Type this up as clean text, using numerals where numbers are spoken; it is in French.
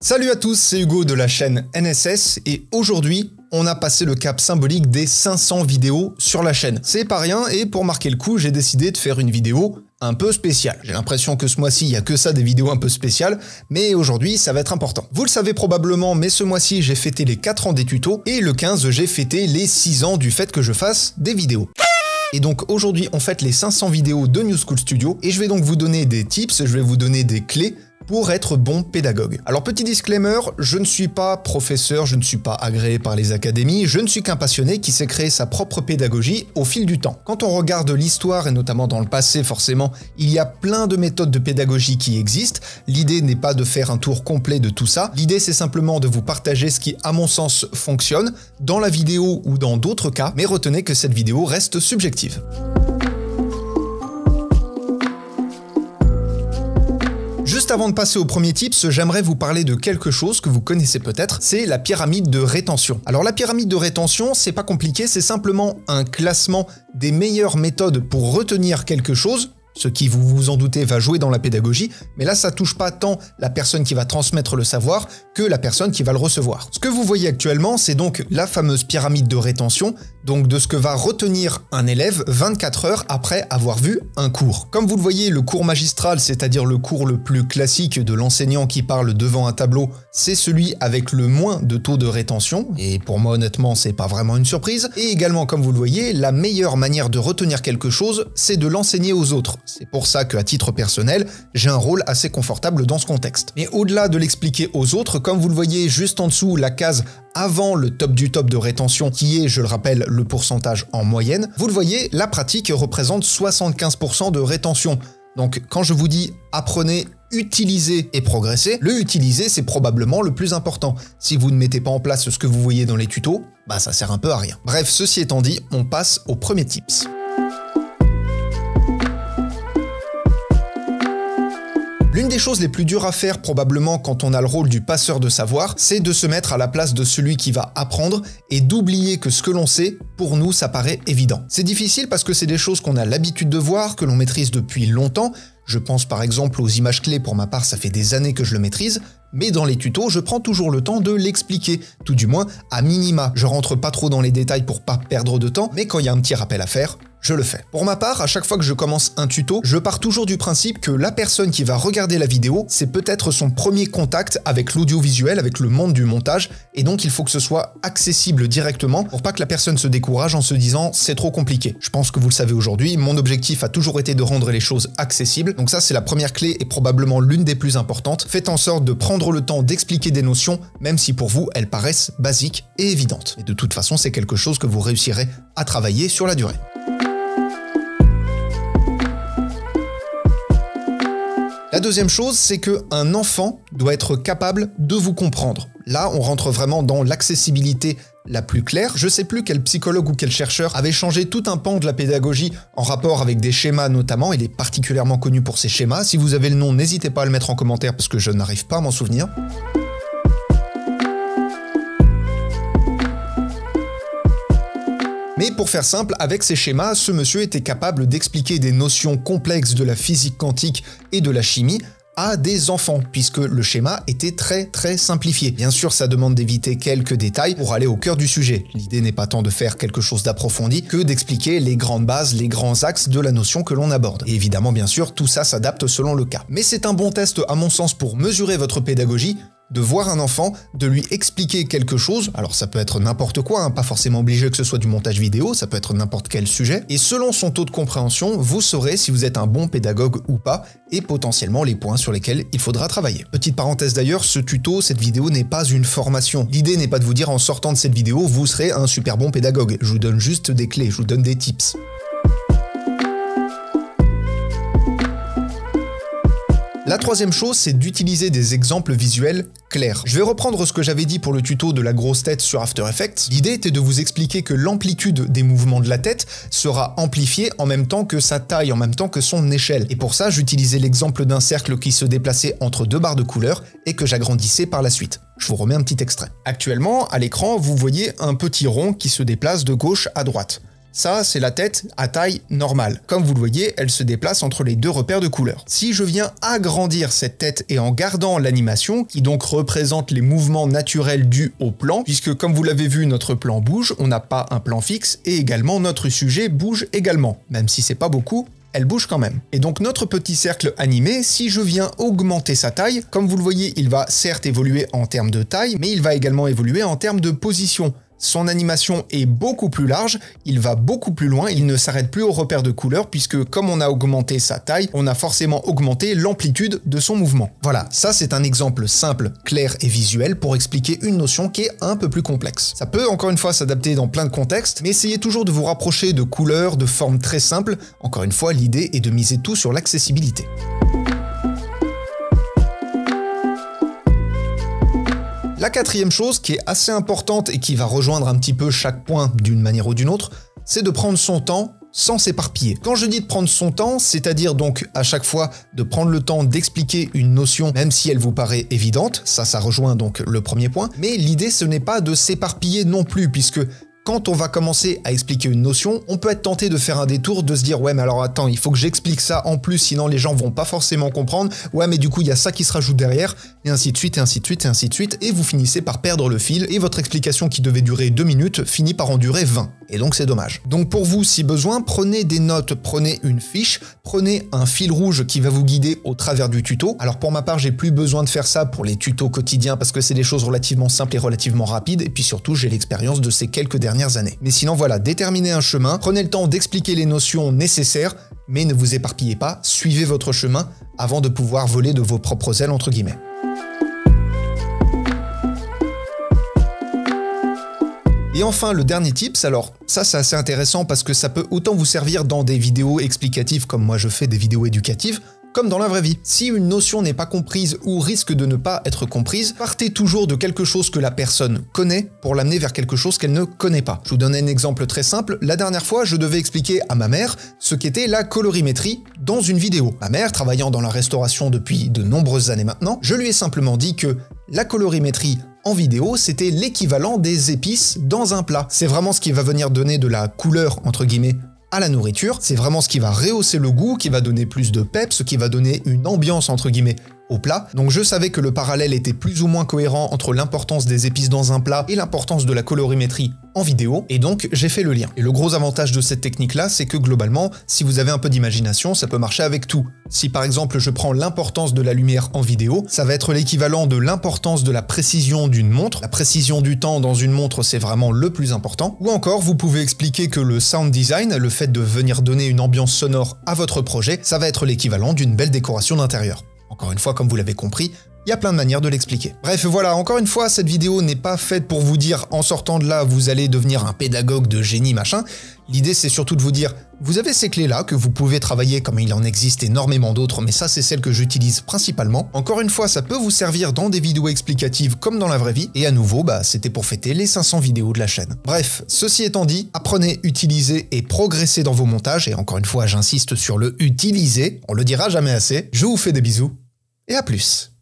Salut à tous, c'est Hugo de la chaîne NSS et aujourd'hui, on a passé le cap symbolique des 500 vidéos sur la chaîne. C'est pas rien et pour marquer le coup, j'ai décidé de faire une vidéo un peu spéciale. J'ai l'impression que ce mois-ci, il n'y a que ça des vidéos un peu spéciales, mais aujourd'hui, ça va être important. Vous le savez probablement, mais ce mois-ci, j'ai fêté les 4 ans des tutos et le 15, j'ai fêté les 6 ans du fait que je fasse des vidéos. Et donc aujourd'hui, on fête les 500 vidéos de New School Studio et je vais donc vous donner des tips, je vais vous donner des clés pour être bon pédagogue. Alors petit disclaimer, je ne suis pas professeur, je ne suis pas agréé par les académies, je ne suis qu'un passionné qui s'est créé sa propre pédagogie au fil du temps. Quand on regarde l'histoire et notamment dans le passé forcément, il y a plein de méthodes de pédagogie qui existent. L'idée n'est pas de faire un tour complet de tout ça, l'idée c'est simplement de vous partager ce qui à mon sens fonctionne dans la vidéo ou dans d'autres cas, mais retenez que cette vidéo reste subjective. Juste avant de passer au premier tips, j'aimerais vous parler de quelque chose que vous connaissez peut-être, c'est la pyramide de rétention. Alors la pyramide de rétention, c'est pas compliqué, c'est simplement un classement des meilleures méthodes pour retenir quelque chose, ce qui, vous vous en doutez, va jouer dans la pédagogie, mais là ça touche pas tant la personne qui va transmettre le savoir que la personne qui va le recevoir. Ce que vous voyez actuellement, c'est donc la fameuse pyramide de rétention, donc de ce que va retenir un élève 24 heures après avoir vu un cours. Comme vous le voyez, le cours magistral, c'est-à-dire le cours le plus classique de l'enseignant qui parle devant un tableau, c'est celui avec le moins de taux de rétention, et pour moi honnêtement c'est pas vraiment une surprise, et également comme vous le voyez, la meilleure manière de retenir quelque chose, c'est de l'enseigner aux autres. C'est pour ça qu'à titre personnel, j'ai un rôle assez confortable dans ce contexte. Mais au-delà de l'expliquer aux autres, comme vous le voyez juste en dessous, la case avant le top du top de rétention, qui est, je le rappelle, le pourcentage en moyenne, vous le voyez, la pratique représente 75% de rétention. Donc quand je vous dis apprenez, utilisez et progressez, le utiliser c'est probablement le plus important. Si vous ne mettez pas en place ce que vous voyez dans les tutos, bah ça sert un peu à rien. Bref, ceci étant dit, on passe au premier tips. L'une des choses les plus dures à faire probablement quand on a le rôle du passeur de savoir, c'est de se mettre à la place de celui qui va apprendre et d'oublier que ce que l'on sait, pour nous, ça paraît évident. C'est difficile parce que c'est des choses qu'on a l'habitude de voir, que l'on maîtrise depuis longtemps. Je pense par exemple aux images clés, pour ma part ça fait des années que je le maîtrise, mais dans les tutos, je prends toujours le temps de l'expliquer, tout du moins à minima. Je rentre pas trop dans les détails pour pas perdre de temps, mais quand il y a un petit rappel à faire, je le fais. Pour ma part, à chaque fois que je commence un tuto, je pars toujours du principe que la personne qui va regarder la vidéo, c'est peut-être son premier contact avec l'audiovisuel, avec le monde du montage, et donc il faut que ce soit accessible directement pour pas que la personne se décourage en se disant c'est trop compliqué. Je pense que vous le savez aujourd'hui, mon objectif a toujours été de rendre les choses accessibles, donc ça c'est la première clé et probablement l'une des plus importantes. Faites en sorte de prendre le temps d'expliquer des notions, même si pour vous elles paraissent basiques et évidentes. Et de toute façon, c'est quelque chose que vous réussirez à travailler sur la durée. La deuxième chose, c'est qu'un enfant doit être capable de vous comprendre. Là, on rentre vraiment dans l'accessibilité la plus claire. Je sais plus quel psychologue ou quel chercheur avait changé tout un pan de la pédagogie en rapport avec des schémas notamment. Il est particulièrement connu pour ses schémas. Si vous avez le nom, n'hésitez pas à le mettre en commentaire parce que je n'arrive pas à m'en souvenir. Mais pour faire simple, avec ces schémas, ce monsieur était capable d'expliquer des notions complexes de la physique quantique et de la chimie à des enfants, puisque le schéma était très simplifié. Bien sûr, ça demande d'éviter quelques détails pour aller au cœur du sujet. L'idée n'est pas tant de faire quelque chose d'approfondi que d'expliquer les grandes bases, les grands axes de la notion que l'on aborde. Et évidemment, bien sûr, tout ça s'adapte selon le cas. Mais c'est un bon test, à mon sens, pour mesurer votre pédagogie, de voir un enfant, de lui expliquer quelque chose, alors ça peut être n'importe quoi, hein, pas forcément obligé que ce soit du montage vidéo, ça peut être n'importe quel sujet, et selon son taux de compréhension, vous saurez si vous êtes un bon pédagogue ou pas, et potentiellement les points sur lesquels il faudra travailler. Petite parenthèse d'ailleurs, ce tuto, cette vidéo n'est pas une formation. L'idée n'est pas de vous dire en sortant de cette vidéo, vous serez un super bon pédagogue. Je vous donne juste des clés, je vous donne des tips. La troisième chose, c'est d'utiliser des exemples visuels clairs. Je vais reprendre ce que j'avais dit pour le tuto de la grosse tête sur After Effects. L'idée était de vous expliquer que l'amplitude des mouvements de la tête sera amplifiée en même temps que sa taille, en même temps que son échelle. Et pour ça, j'utilisais l'exemple d'un cercle qui se déplaçait entre deux barres de couleurs et que j'agrandissais par la suite. Je vous remets un petit extrait. Actuellement, à l'écran, vous voyez un petit rond qui se déplace de gauche à droite. Ça, c'est la tête à taille normale. Comme vous le voyez, elle se déplace entre les deux repères de couleur. Si je viens agrandir cette tête et en gardant l'animation, qui donc représente les mouvements naturels dus au plan, puisque comme vous l'avez vu, notre plan bouge, on n'a pas un plan fixe, et également notre sujet bouge également. Même si c'est pas beaucoup, elle bouge quand même. Et donc notre petit cercle animé, si je viens augmenter sa taille, comme vous le voyez, il va certes évoluer en termes de taille, mais il va également évoluer en termes de position. Son animation est beaucoup plus large, il va beaucoup plus loin, il ne s'arrête plus au repère de couleur puisque comme on a augmenté sa taille, on a forcément augmenté l'amplitude de son mouvement. Voilà, ça c'est un exemple simple, clair et visuel pour expliquer une notion qui est un peu plus complexe. Ça peut encore une fois s'adapter dans plein de contextes, mais essayez toujours de vous rapprocher de couleurs, de formes très simples. Encore une fois, l'idée est de miser tout sur l'accessibilité. La quatrième chose qui est assez importante et qui va rejoindre un petit peu chaque point d'une manière ou d'une autre, c'est de prendre son temps sans s'éparpiller. Quand je dis de prendre son temps, c'est-à-dire donc à chaque fois de prendre le temps d'expliquer une notion, même si elle vous paraît évidente, ça rejoint donc le premier point, mais l'idée ce n'est pas de s'éparpiller non plus, puisque quand on va commencer à expliquer une notion, on peut être tenté de faire un détour, de se dire « Ouais, mais alors attends, il faut que j'explique ça en plus, sinon les gens vont pas forcément comprendre. Ouais, mais du coup, il y a ça qui se rajoute derrière. » Et ainsi de suite, et ainsi de suite, et ainsi de suite. Et vous finissez par perdre le fil, et votre explication qui devait durer 2 minutes finit par en durer 20. Et donc c'est dommage. Donc pour vous, si besoin, prenez des notes, prenez une fiche, prenez un fil rouge qui va vous guider au travers du tuto. Alors pour ma part, j'ai plus besoin de faire ça pour les tutos quotidiens parce que c'est des choses relativement simples et relativement rapides. Et puis surtout, j'ai l'expérience de ces quelques dernières années. Mais sinon voilà, déterminez un chemin, prenez le temps d'expliquer les notions nécessaires, mais ne vous éparpillez pas, suivez votre chemin avant de pouvoir voler de vos propres ailes entre guillemets. Et enfin, le dernier tips, alors ça c'est assez intéressant parce que ça peut autant vous servir dans des vidéos explicatives comme moi je fais des vidéos éducatives, comme dans la vraie vie. Si une notion n'est pas comprise ou risque de ne pas être comprise, partez toujours de quelque chose que la personne connaît pour l'amener vers quelque chose qu'elle ne connaît pas. Je vous donne un exemple très simple. La dernière fois, je devais expliquer à ma mère ce qu'était la colorimétrie dans une vidéo. Ma mère, travaillant dans la restauration depuis de nombreuses années maintenant, je lui ai simplement dit que la colorimétrie en vidéo, c'était l'équivalent des épices dans un plat. C'est vraiment ce qui va venir donner de la couleur, entre guillemets, à la nourriture. C'est vraiment ce qui va rehausser le goût, qui va donner plus de peps, qui va donner une ambiance, entre guillemets, au plat. Donc je savais que le parallèle était plus ou moins cohérent entre l'importance des épices dans un plat et l'importance de la colorimétrie en vidéo, et donc j'ai fait le lien. Et le gros avantage de cette technique-là, c'est que globalement, si vous avez un peu d'imagination, ça peut marcher avec tout. Si par exemple je prends l'importance de la lumière en vidéo, ça va être l'équivalent de l'importance de la précision d'une montre. La précision du temps dans une montre, c'est vraiment le plus important. Ou encore, vous pouvez expliquer que le sound design, le fait de venir donner une ambiance sonore à votre projet, ça va être l'équivalent d'une belle décoration d'intérieur. Encore une fois, comme vous l'avez compris, il y a plein de manières de l'expliquer. Bref, voilà, encore une fois, cette vidéo n'est pas faite pour vous dire en sortant de là, vous allez devenir un pédagogue de génie machin. L'idée, c'est surtout de vous dire, vous avez ces clés-là que vous pouvez travailler comme il en existe énormément d'autres, mais ça, c'est celle que j'utilise principalement. Encore une fois, ça peut vous servir dans des vidéos explicatives comme dans la vraie vie. Et à nouveau, c'était pour fêter les 500 vidéos de la chaîne. Bref, ceci étant dit, apprenez, utilisez et progressez dans vos montages. Et encore une fois, j'insiste sur le utiliser, on le dira jamais assez. Je vous fais des bisous et à plus.